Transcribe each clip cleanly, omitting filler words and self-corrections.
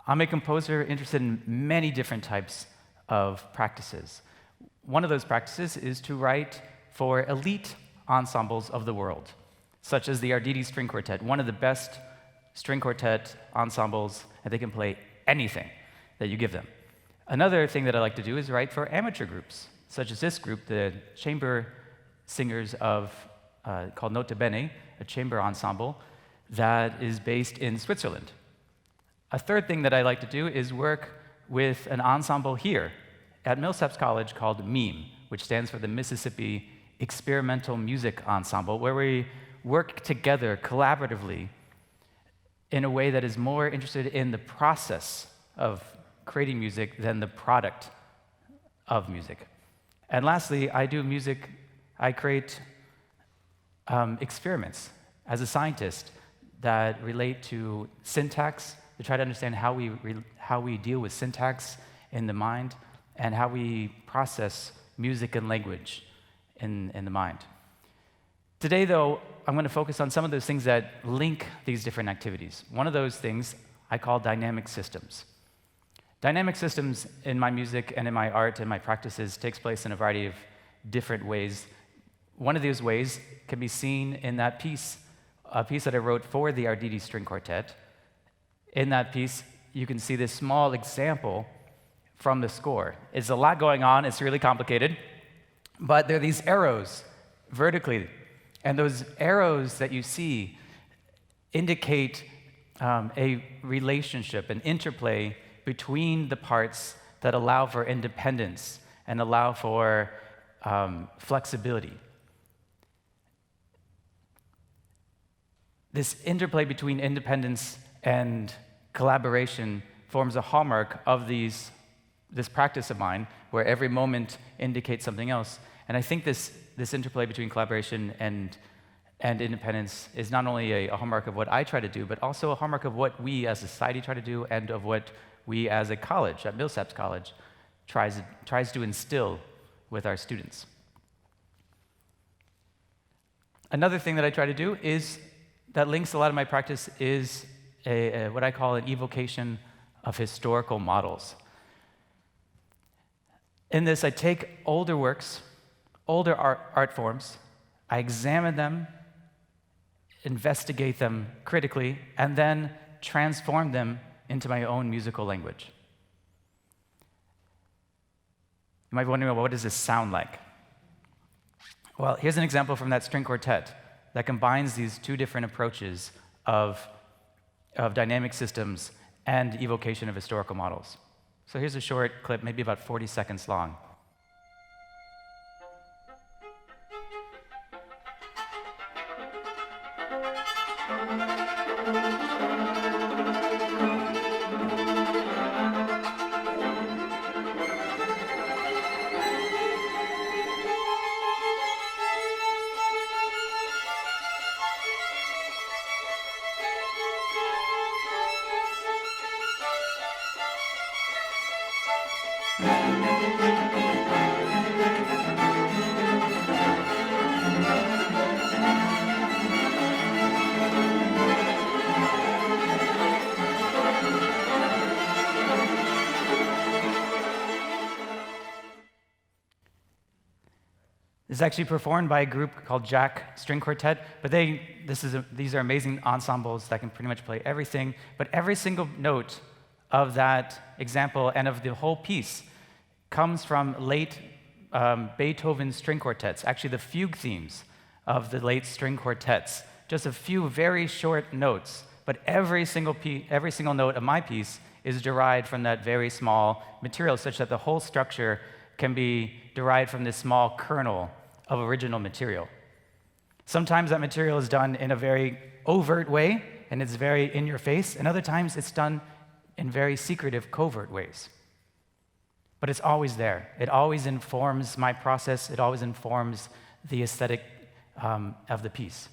I'm a composer interested in many different types of practices. One of those practices is to write for elite ensembles of the world, such as the Arditi String Quartet, one of the best string quartet ensembles, and they can play anything that you give them. Another thing that I like to do is write for amateur groups, such as this group, the chamber singers of called Nota Bene, a chamber ensemble that is based in Switzerland. A third thing that I like to do is work with an ensemble here at Millsaps College called MEME, which stands for the Mississippi Experimental Music Ensemble, where we work together collaboratively in a way that is more interested in the process of creating music than the product of music. And lastly, I create experiments as a scientist that relate to syntax, to try to understand how we deal with syntax in the mind and how we process music and language in the mind. Today, though, I'm going to focus on some of those things that link these different activities. One of those things I call dynamic systems. Dynamic systems in my music and in my art and my practices takes place in a variety of different ways. One of these ways can be seen in that piece, a piece that I wrote for the Arditi String Quartet. In that piece, you can see this small example from the score. It's a lot going on, it's really complicated, but there are these arrows vertically, and those arrows that you see indicate a relationship, an interplay between the parts that allow for independence and allow for flexibility. This interplay between independence and collaboration forms a hallmark of this practice of mine, where every moment indicates something else. And I think this interplay between collaboration and independence is not only a hallmark of what I try to do, but also a hallmark of what we as a society try to do and of what we as a college, at Millsaps College, tries to instill with our students. Another thing that I try to do is, that links a lot of my practice, is what I call an evocation of historical models. In this, I take older works, older art forms, I examine them, investigate them critically, and then transform them into my own musical language. You might be wondering, well, what does this sound like? Well, here's an example from that string quartet that combines these two different approaches of dynamic systems and evocation of historical models. So here's a short clip, maybe about 40 seconds long. This is actually performed by a group called Jack String Quartet, but these are amazing ensembles that can pretty much play everything, but every single note of that example and of the whole piece comes from late Beethoven string quartets, actually the fugue themes of the late string quartets. Just a few very short notes, but every single note of my piece is derived from that very small material, such that the whole structure can be derived from this small kernel of original material. Sometimes that material is done in a very overt way, and it's very in your face, and other times it's done in very secretive, covert ways. But it's always there. It always informs my process. It always informs the aesthetic of the piece.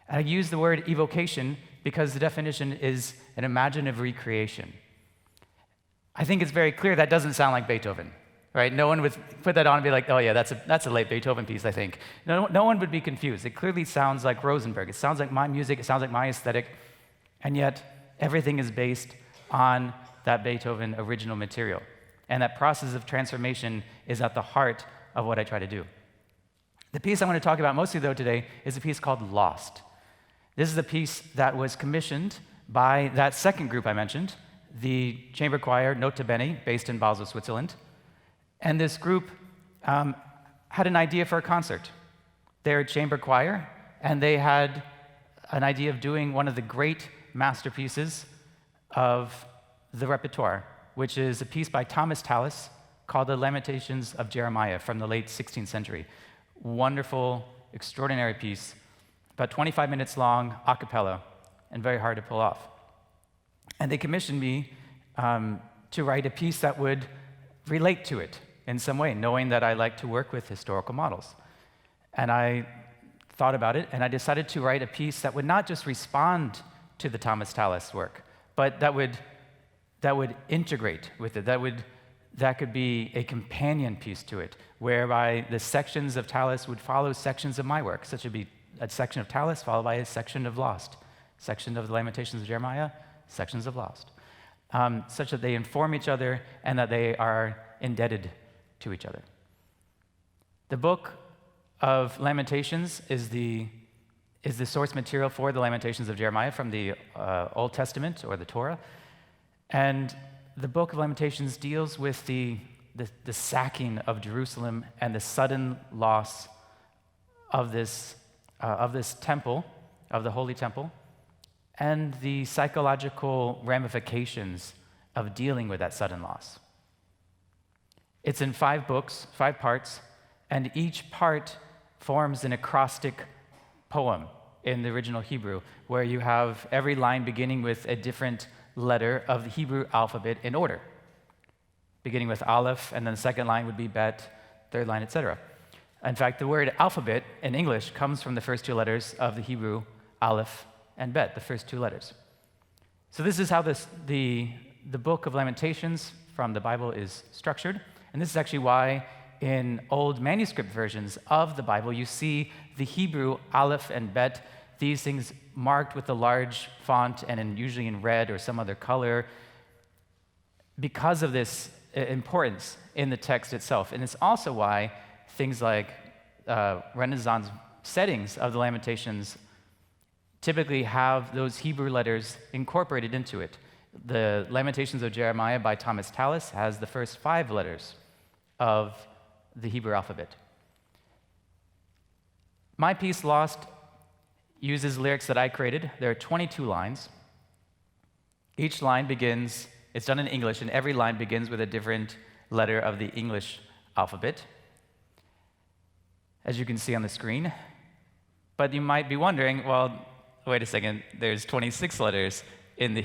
And I use the word evocation because the definition is an imaginative recreation. I think it's very clear that doesn't sound like Beethoven, right? No one would put that on and be like, oh yeah, that's a late Beethoven piece, I think. No one would be confused. It clearly sounds like Rosenberg. It sounds like my music. It sounds like my aesthetic. And yet, everything is based on that Beethoven original material. And that process of transformation is at the heart of what I try to do. The piece I want to talk about mostly, though, today is a piece called Lost. This is a piece that was commissioned by that second group I mentioned, the chamber choir Nota Bene, based in Basel, Switzerland. And this group had an idea for a concert. They're a chamber choir, and they had an idea of doing one of the great masterpieces of the repertoire, which is a piece by Thomas Tallis called The Lamentations of Jeremiah from the late 16th century. Wonderful, extraordinary piece, about 25 minutes long, a cappella, and very hard to pull off. And they commissioned me to write a piece that would relate to it in some way, knowing that I like to work with historical models. And I thought about it, and I decided to write a piece that would not just respond to the Thomas Tallis work, but that would integrate with it, that could be a companion piece to it, whereby the sections of Tallis would follow sections of my work. Such would be a section of Tallis followed by a section of Lost, section of the Lamentations of Jeremiah, sections of Lost, such that they inform each other and that they are indebted to each other. The book of Lamentations is the source material for the Lamentations of Jeremiah from the Old Testament or the Torah. And the book of Lamentations deals with the sacking of Jerusalem and the sudden loss of this temple, of the Holy Temple, and the psychological ramifications of dealing with that sudden loss. It's in 5 books, 5 parts, and each part forms an acrostic poem in the original Hebrew, where you have every line beginning with a different letter of the Hebrew alphabet in order, beginning with Aleph, and then the second line would be Bet, third line, etc. In fact, the word alphabet in English comes from the first 2 letters of the Hebrew Aleph and Bet, the first 2 letters. So this is how the book of Lamentations from the Bible is structured, and this is actually why in old manuscript versions of the Bible you see the Hebrew Aleph and Bet, these things marked with a large font and usually in red or some other color because of this importance in the text itself. And it's also why things like Renaissance settings of the Lamentations typically have those Hebrew letters incorporated into it. The Lamentations of Jeremiah by Thomas Tallis has the first 5 letters of the Hebrew alphabet. My piece, Lost, uses lyrics that I created. There are 22 lines. Each line begins, it's done in English, and every line begins with a different letter of the English alphabet, as you can see on the screen. But you might be wondering, well, wait a second, there's 26 letters in the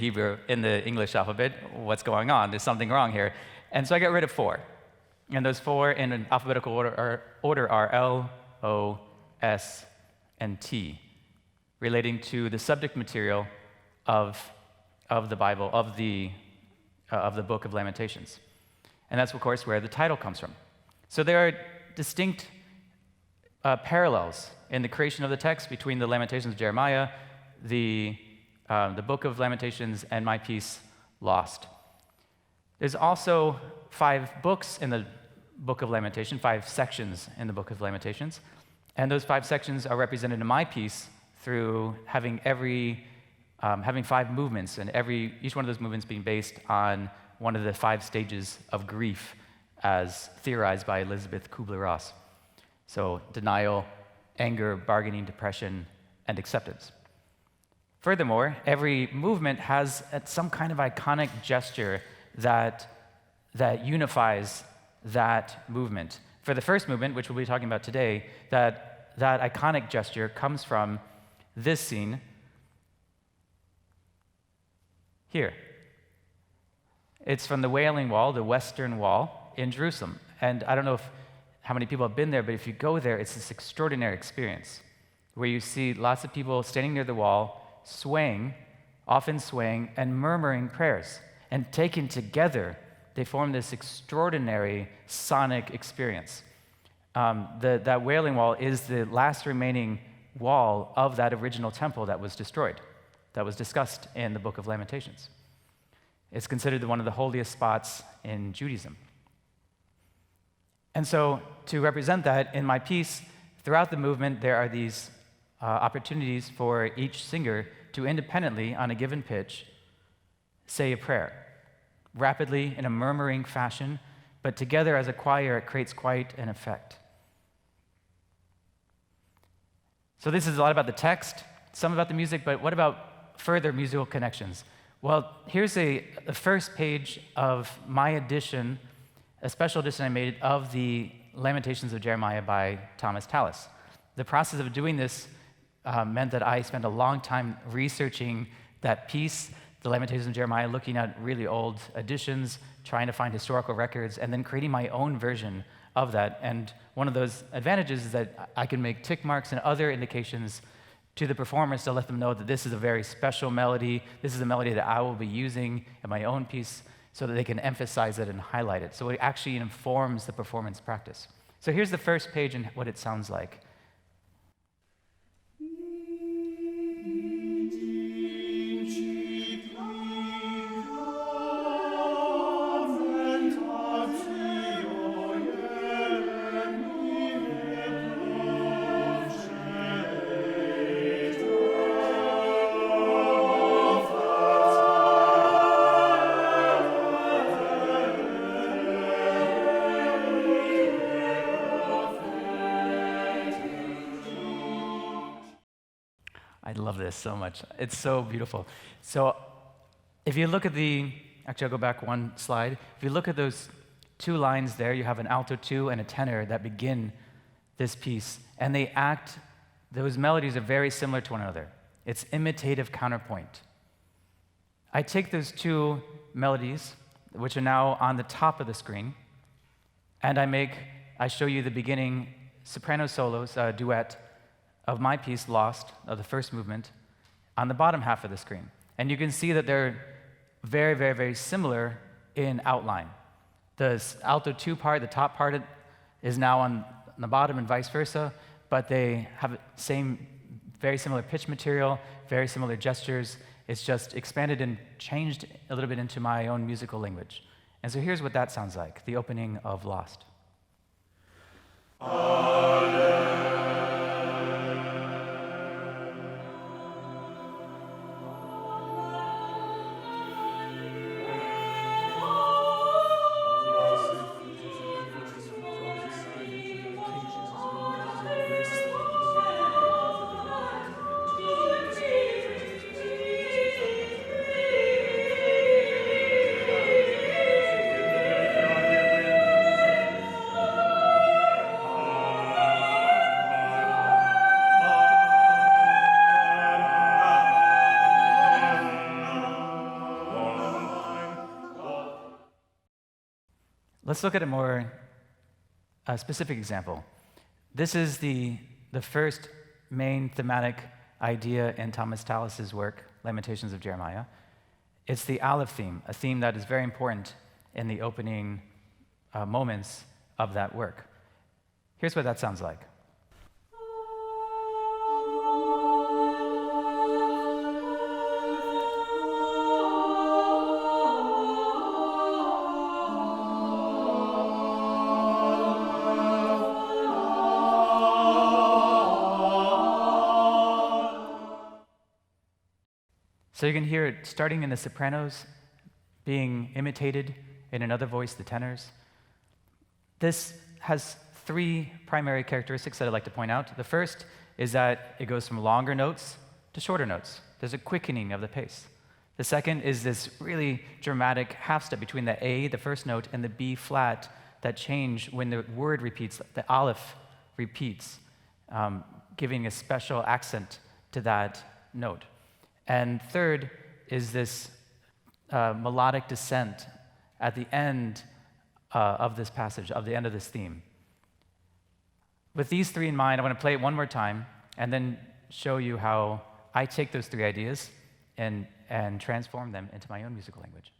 English alphabet. What's going on? There's something wrong here. And so I got rid of 4. And those 4 in an alphabetical order are L, O, S, and T, relating to the subject material of the Bible, of the book of Lamentations. And that's, of course, where the title comes from. So there are distinct parallels in the creation of the text between the Lamentations of Jeremiah, the book of Lamentations, and my piece, Lost. There's also 5 books in the book of Lamentations, 5 sections in the book of Lamentations, and those 5 sections are represented in my piece through having 5 movements, and each one of those movements being based on one of the 5 stages of grief as theorized by Elizabeth Kubler-Ross. So denial, anger, bargaining, depression, and acceptance. Furthermore, every movement has some kind of iconic gesture that unifies that movement. For the first movement, which we'll be talking about today, that iconic gesture comes from this scene here. It's from the Wailing Wall, the Western Wall in Jerusalem. And I don't know how many people have been there, but if you go there, it's this extraordinary experience where you see lots of people standing near the wall, often swaying, and murmuring prayers. And taken together, they form this extraordinary sonic experience. That Wailing Wall is the last remaining wall of that original temple that was destroyed, that was discussed in the book of Lamentations. It's considered one of the holiest spots in Judaism. And so, to represent that, in my piece, throughout the movement, there are these opportunities for each singer to independently, on a given pitch, say a prayer, rapidly in a murmuring fashion, but together as a choir, it creates quite an effect. So this is a lot about the text, some about the music, but what about further musical connections? Well, here's the first page of my edition, a special edition I made of the Lamentations of Jeremiah by Thomas Tallis. The process of doing this meant that I spent a long time researching that piece, the Lamentations of Jeremiah, looking at really old editions, trying to find historical records, and then creating my own version of that. And one of those advantages is that I can make tick marks and other indications to the performers to let them know that this is a very special melody, this is a melody that I will be using in my own piece, so that they can emphasize it and highlight it. So it actually informs the performance practice. So here's the first page and what it sounds like. I love this so much. It's so beautiful. So if you look at actually I'll go back one slide. If you look at those two lines there, you have an alto 2 and a tenor that begin this piece, and those melodies are very similar to one another. It's imitative counterpoint. I take those two melodies, which are now on the top of the screen, and I show you the beginning soprano solos, duet, of my piece, Lost, of the first movement, on the bottom half of the screen. And you can see that they're very, very, very similar in outline. The alto 2 part, the top part, is now on the bottom and vice versa, but they have very similar pitch material, very similar gestures. It's just expanded and changed a little bit into my own musical language. And so here's what that sounds like, the opening of Lost. Let's look at a more specific example. This is the first main thematic idea in Thomas Tallis's work, Lamentations of Jeremiah. It's the Aleph theme, a theme that is very important in the opening moments of that work. Here's what that sounds like. So you can hear it starting in the sopranos, being imitated in another voice, the tenors. This has three primary characteristics that I'd like to point out. The first is that it goes from longer notes to shorter notes. There's a quickening of the pace. The second is this really dramatic half step between the A, the first note, and the B flat that change when the word repeats, the Aleph repeats, giving a special accent to that note. And third is this melodic descent at the end of this passage, of the end of this theme. With these three in mind, I want to play it one more time and then show you how I take those three ideas and transform them into my own musical language.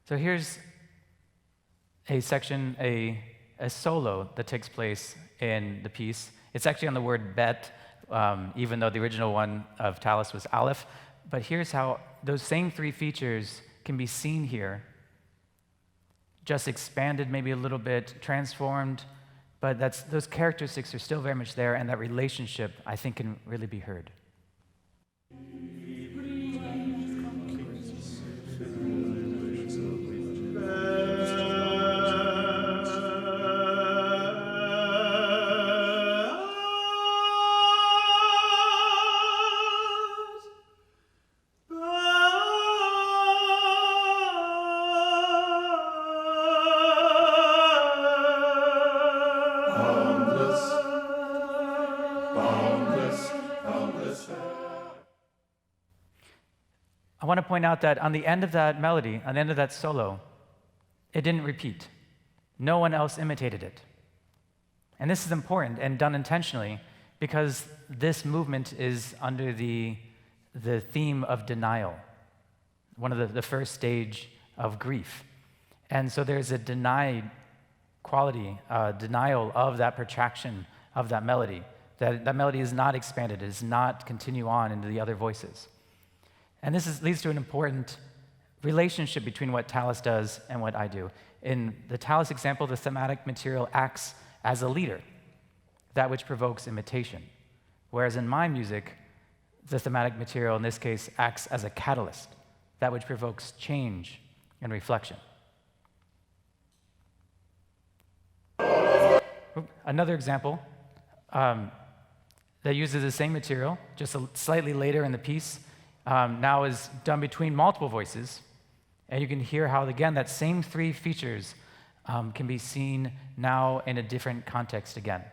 So here's a section, a solo that takes place in the piece. It's actually on the word bet, even though the original one of Tallis was aleph. But here's how those same three features can be seen here, just expanded maybe a little bit, transformed, but those characteristics are still very much there, and that relationship, I think, can really be heard. I want to point out that on the end of that melody, on the end of that solo, it didn't repeat. No one else imitated it. And this is important and done intentionally because this movement is under the theme of denial, one of the first stage of grief. And so there's a denied quality, denial of that protraction of that melody. That melody is not expanded, it does not continue on into the other voices. And this leads to an important relationship between what Tallis does and what I do. In the Tallis example, the thematic material acts as a leader, that which provokes imitation. Whereas in my music, the thematic material, in this case, acts as a catalyst, that which provokes change and reflection. Another example that uses the same material, just slightly later in the piece, now is done between multiple voices, and you can hear how, again, that same three features can be seen now in a different context again.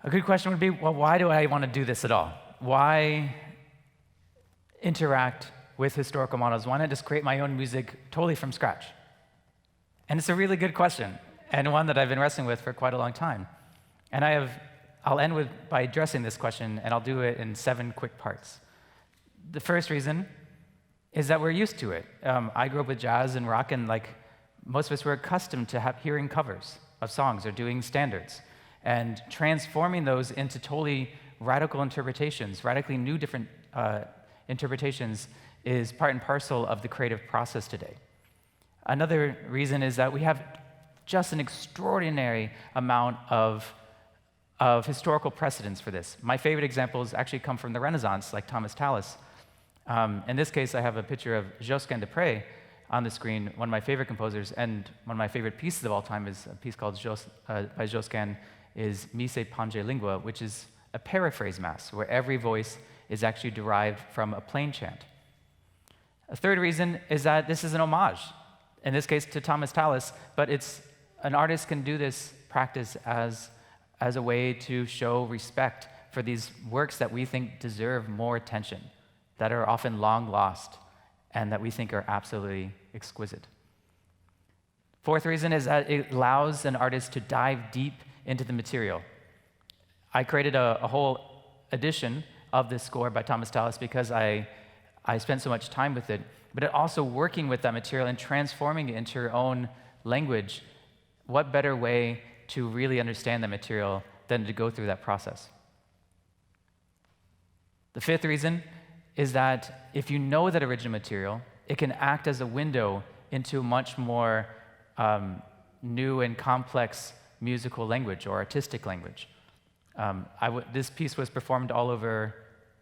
A good question would be, well, why do I want to do this at all? Why interact with historical models? Why not just create my own music totally from scratch? And it's a really good question, and one that I've been wrestling with for quite a long time. And I'll end by addressing this question, and I'll do it in 7 quick parts. The first reason is that we're used to it. I grew up with jazz and rock, and like most of us were accustomed to hearing covers of songs or doing standards. And transforming those into totally radical interpretations, radically new different interpretations, is part and parcel of the creative process today. Another reason is that we have just an extraordinary amount of historical precedents for this. My favorite examples actually come from the Renaissance, like Thomas Tallis. In this case, I have a picture of Josquin des Prez on the screen, one of my favorite composers, and one of my favorite pieces of all time is a piece called by Josquin is Mise Pange Lingua, which is a paraphrase mass, where every voice is actually derived from a plain chant. A third reason is that this is an homage, in this case to Thomas Tallis, but an artist can do this practice as a way to show respect for these works that we think deserve more attention, that are often long lost, and that we think are absolutely exquisite. Fourth reason is that it allows an artist to dive deep into the material. I created a whole edition of this score by Thomas Tallis because I spent so much time with it, but also working with that material and transforming it into your own language. What better way to really understand that material than to go through that process? The fifth reason is that if you know that original material, it can act as a window into much more new and complex musical language or artistic language. This piece was performed all over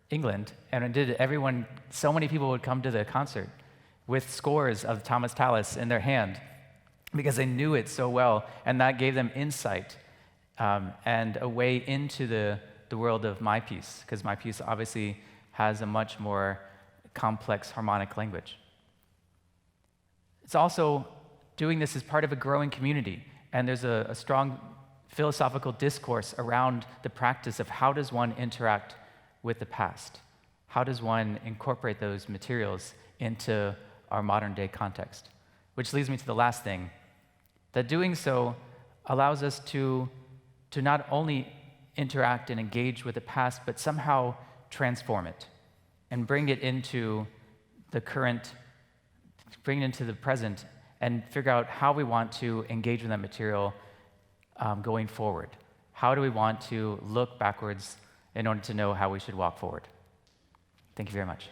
England, and so many people would come to the concert with scores of Thomas Tallis in their hand because they knew it so well, and that gave them insight and a way into the world of my piece, because my piece obviously has a much more complex harmonic language. It's also doing this as part of a growing community, and there's a strong philosophical discourse around the practice of how does one interact with the past? How does one incorporate those materials into our modern day context? Which leads me to the last thing, that doing so allows us to not only interact and engage with the past, but somehow transform it and bring it into the current, bring it into the present, and figure out how we want to engage with that material going forward. How do we want to look backwards in order to know how we should walk forward? Thank you very much.